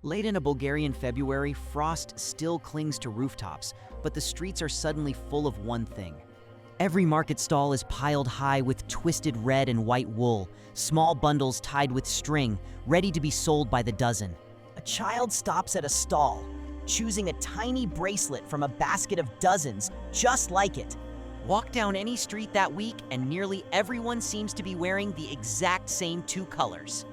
Late in a Bulgarian February, frost still clings to rooftops, but the streets are suddenly full of one thing. Every market stall is piled high with twisted red and white wool, small bundles tied with string, ready to be sold by the dozen. A child stops at a stall, choosing a tiny bracelet from a basket of dozens just like it. Walk down any street that week and nearly everyone seems to be wearing the exact same two colors.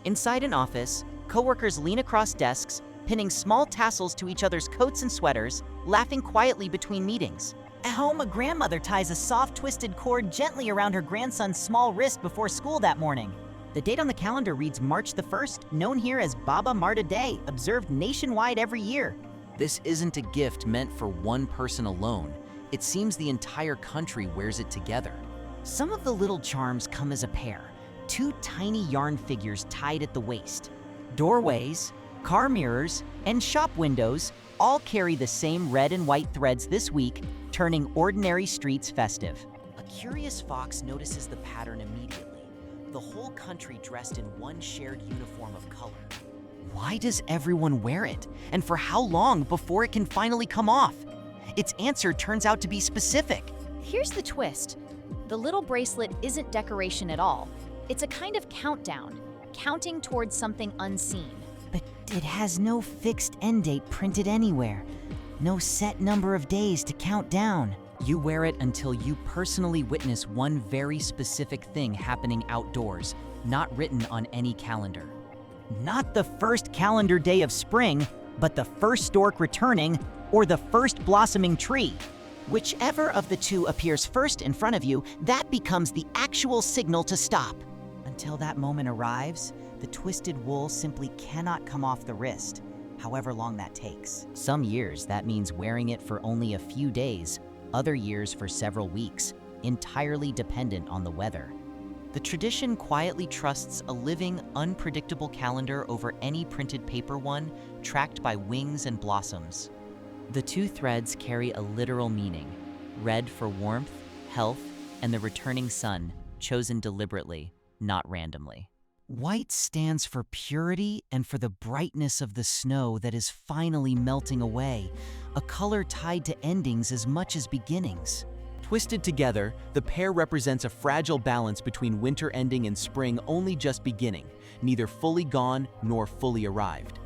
Inside an office, coworkers lean across desks, pinning small tassels to each other's coats and sweaters, laughing quietly between meetings. At home, a grandmother ties a soft, twisted cord gently around her grandson's small wrist before school that morning. The date on the calendar reads March the 1st, known here as Baba Marta Day, observed nationwide every year. This isn't a gift meant for one person alone. It seems the entire country wears it together. Some of the little charms come as a pair, two tiny yarn figures tied at the waist. Doorways, car mirrors, and shop windows all carry the same red and white threads this week, turning ordinary streets festive. A curious fox notices the pattern immediately, the whole country dressed in one shared uniform of color. Why does everyone wear it? And for how long before it can finally come off? Its answer turns out to be specific. Here's the twist. The little bracelet isn't decoration at all. It's a kind of countdown, counting towards something unseen. But it has no fixed end date printed anywhere. No set number of days to count down. You wear it until you personally witness one very specific thing happening outdoors, not written on any calendar. Not the first calendar day of spring, but the first stork returning, or the first blossoming tree. Whichever of the two appears first in front of you, that becomes the actual signal to stop. Until that moment arrives, the twisted wool simply cannot come off the wrist, however long that takes. Some years, that means wearing it for only a few days, other years for several weeks, entirely dependent on the weather. The tradition quietly trusts a living, unpredictable calendar over any printed paper one, tracked by wings and blossoms. The two threads carry a literal meaning: red for warmth, health, and the returning sun, chosen deliberately, not randomly. White stands for purity and for the brightness of the snow that is finally melting away, a color tied to endings as much as beginnings. Twisted together, the pair represents a fragile balance between winter ending and spring only just beginning, neither fully gone nor fully arrived.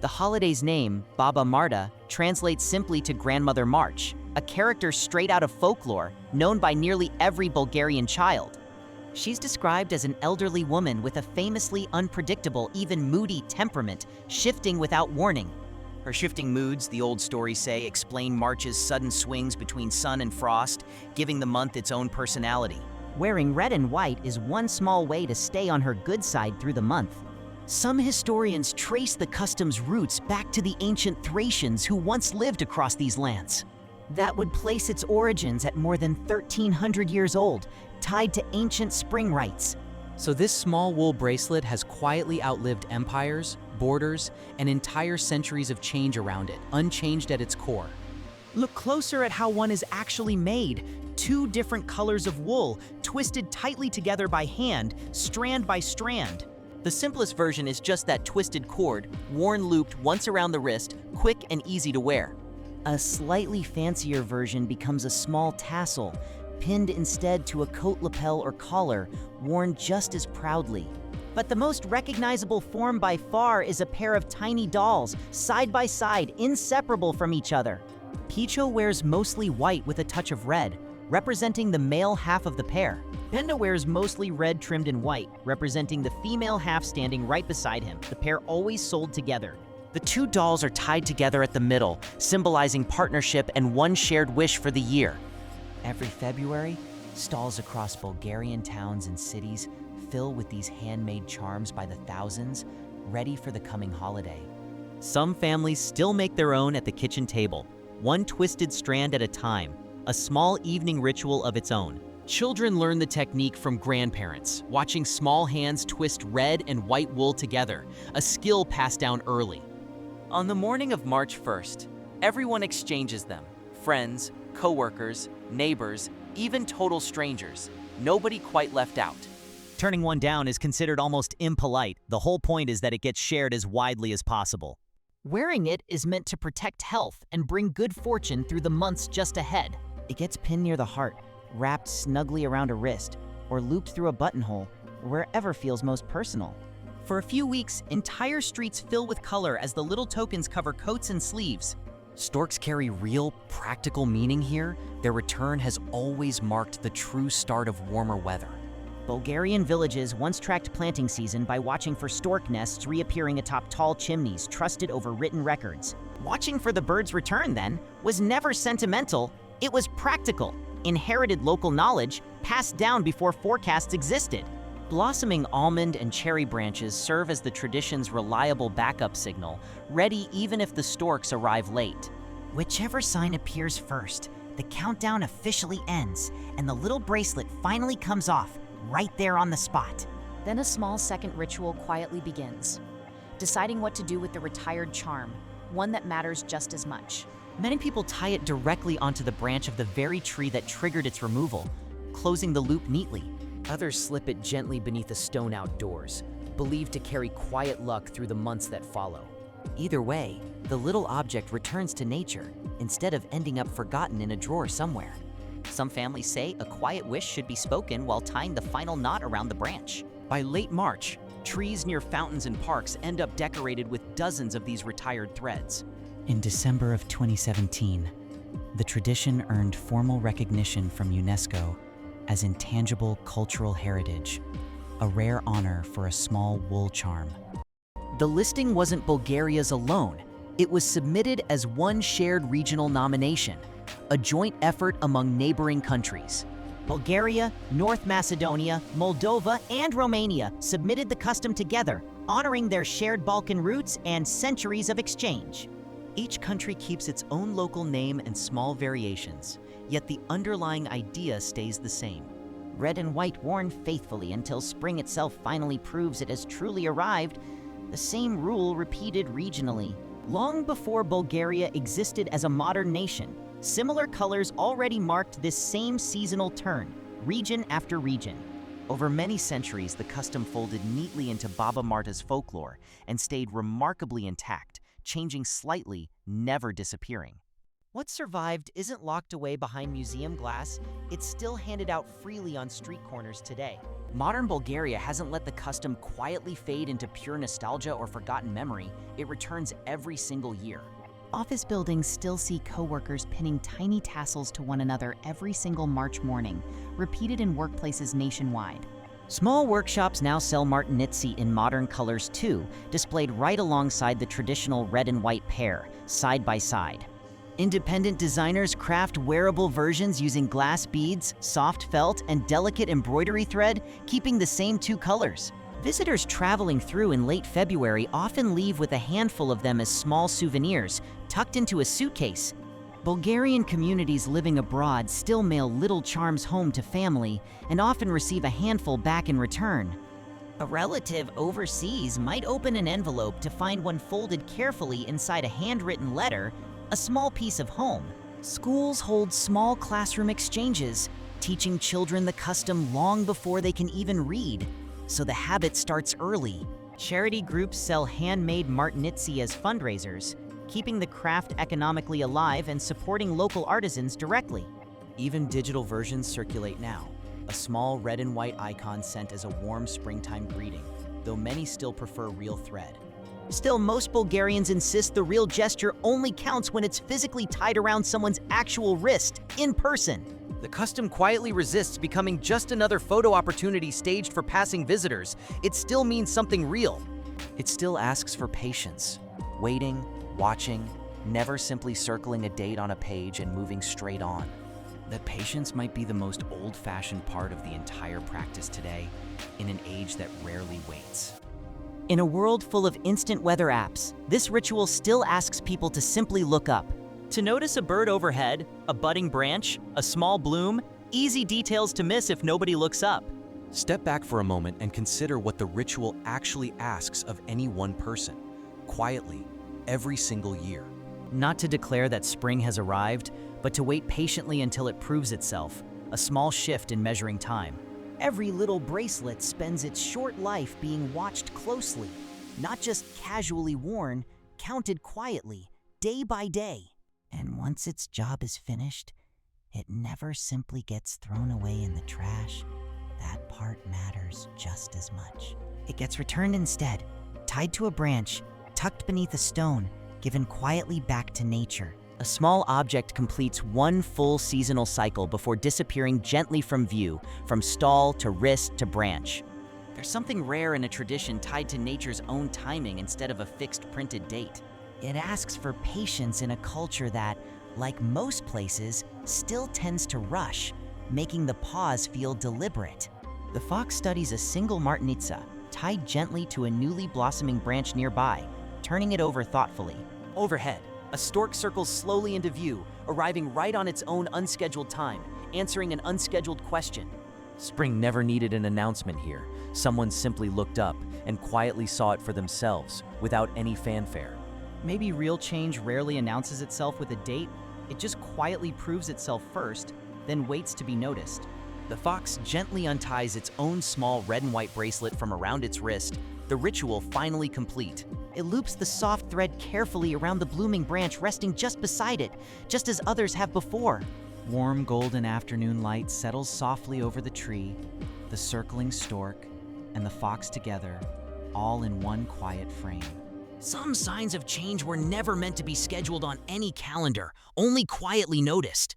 The holiday's name, Baba Marta, translates simply to Grandmother March, a character straight out of folklore, known by nearly every Bulgarian child. She's described as an elderly woman with a famously unpredictable, even moody temperament, shifting without warning. Her shifting moods, the old stories say, explain March's sudden swings between sun and frost, giving the month its own personality. Wearing red and white is one small way to stay on her good side through the month. Some historians trace the custom's roots back to the ancient Thracians who once lived across these lands. That would place its origins at more than 1,300 years old, tied to ancient spring rites. So this small wool bracelet has quietly outlived empires, borders, and entire centuries of change around it, unchanged at its core. Look closer at how one is actually made. Two different colors of wool, twisted tightly together by hand, strand by strand. The simplest version is just that twisted cord, worn looped once around the wrist, quick and easy to wear. A slightly fancier version becomes a small tassel, pinned instead to a coat lapel or collar, worn just as proudly. But the most recognizable form by far is a pair of tiny dolls, side by side, inseparable from each other. Picho wears mostly white with a touch of red, representing the male half of the pair. Penda wears mostly red trimmed in white, representing the female half standing right beside him, the pair always sold together. The two dolls are tied together at the middle, symbolizing partnership and one shared wish for the year. Every February, stalls across Bulgarian towns and cities fill with these handmade charms by the thousands, ready for the coming holiday. Some families still make their own at the kitchen table, one twisted strand at a time, a small evening ritual of its own. Children learn the technique from grandparents, watching small hands twist red and white wool together, a skill passed down early. On the morning of March 1st, everyone exchanges them. Friends, co-workers, neighbors, even total strangers. Nobody quite left out. Turning one down is considered almost impolite. The whole point is that it gets shared as widely as possible. Wearing it is meant to protect health and bring good fortune through the months just ahead. It gets pinned near the heart, wrapped snugly around a wrist, or looped through a buttonhole, wherever feels most personal. For a few weeks, entire streets fill with color as the little tokens cover coats and sleeves. Storks carry real, practical meaning here. Their return has always marked the true start of warmer weather. Bulgarian villages once tracked planting season by watching for stork nests reappearing atop tall chimneys trusted over written records. Watching for the bird's return, then, was never sentimental, it was practical, inherited local knowledge passed down before forecasts existed. Blossoming almond and cherry branches serve as the tradition's reliable backup signal, ready even if the storks arrive late. Whichever sign appears first, the countdown officially ends, and the little bracelet finally comes off, right there on the spot. Then a small second ritual quietly begins, deciding what to do with the retired charm, one that matters just as much. Many people tie it directly onto the branch of the very tree that triggered its removal, closing the loop neatly. Others slip it gently beneath a stone outdoors, believed to carry quiet luck through the months that follow. Either way, the little object returns to nature, instead of ending up forgotten in a drawer somewhere. Some families say a quiet wish should be spoken while tying the final knot around the branch. By late March, trees near fountains and parks end up decorated with dozens of these retired threads. In December of 2017, the tradition earned formal recognition from UNESCO as intangible cultural heritage, a rare honor for a small wool charm. The listing wasn't Bulgaria's alone. It was submitted as one shared regional nomination, a joint effort among neighboring countries. Bulgaria, North Macedonia, Moldova, and Romania submitted the custom together, honoring their shared Balkan roots and centuries of exchange. Each country keeps its own local name and small variations, yet the underlying idea stays the same. Red and white worn faithfully until spring itself finally proves it has truly arrived, the same rule repeated regionally. Long before Bulgaria existed as a modern nation, similar colors already marked this same seasonal turn, region after region. Over many centuries, the custom folded neatly into Baba Marta's folklore and stayed remarkably intact, changing slightly, never disappearing. What survived isn't locked away behind museum glass, it's still handed out freely on street corners today. Modern Bulgaria hasn't let the custom quietly fade into pure nostalgia or forgotten memory. It returns every single year. Office buildings still see coworkers pinning tiny tassels to one another every single March morning, repeated in workplaces nationwide. Small workshops now sell Martenitsa in modern colors too, displayed right alongside the traditional red and white pair, side by side. Independent designers craft wearable versions using glass beads, soft felt, and delicate embroidery thread, keeping the same two colors. Visitors traveling through in late February often leave with a handful of them as small souvenirs, tucked into a suitcase. Bulgarian communities living abroad still mail little charms home to family and often receive a handful back in return. A relative overseas might open an envelope to find one folded carefully inside a handwritten letter, a small piece of home. Schools hold small classroom exchanges, teaching children the custom long before they can even read, so the habit starts early. Charity groups sell handmade Martenitsa as fundraisers, keeping the craft economically alive and supporting local artisans directly. Even digital versions circulate now, a small red and white icon sent as a warm springtime greeting, though many still prefer real thread. Still, most Bulgarians insist the real gesture only counts when it's physically tied around someone's actual wrist, in person. The custom quietly resists becoming just another photo opportunity staged for passing visitors. It still means something real. It still asks for patience, waiting, watching, never simply circling a date on a page and moving straight on. That patience might be the most old-fashioned part of the entire practice today, in an age that rarely waits. In a world full of instant weather apps, this ritual still asks people to simply look up. To notice a bird overhead, a budding branch, a small bloom, easy details to miss if nobody looks up. Step back for a moment and consider what the ritual actually asks of any one person, quietly, every single year. Not to declare that spring has arrived, but to wait patiently until it proves itself, a small shift in measuring time. Every little bracelet spends its short life being watched closely, not just casually worn, counted quietly, day by day. And once its job is finished, it never simply gets thrown away in the trash. That part matters just as much. It gets returned instead, tied to a branch, tucked beneath a stone, given quietly back to nature. A small object completes one full seasonal cycle before disappearing gently from view, from stall to wrist to branch. There's something rare in a tradition tied to nature's own timing instead of a fixed printed date. It asks for patience in a culture that, like most places, still tends to rush, making the pause feel deliberate. The fox studies a single Martenitsa, tied gently to a newly blossoming branch nearby, turning it over thoughtfully. Overhead, a stork circles slowly into view, arriving right on its own unscheduled time, answering an unscheduled question. Spring never needed an announcement here. Someone simply looked up and quietly saw it for themselves, without any fanfare. Maybe real change rarely announces itself with a date. It just quietly proves itself first, then waits to be noticed. The fox gently unties its own small red and white bracelet from around its wrist, the ritual finally complete. It loops the soft thread carefully around the blooming branch resting just beside it, just as others have before. Warm golden afternoon light settles softly over the tree, the circling stork, and the fox together, all in one quiet frame. Some signs of change were never meant to be scheduled on any calendar, only quietly noticed.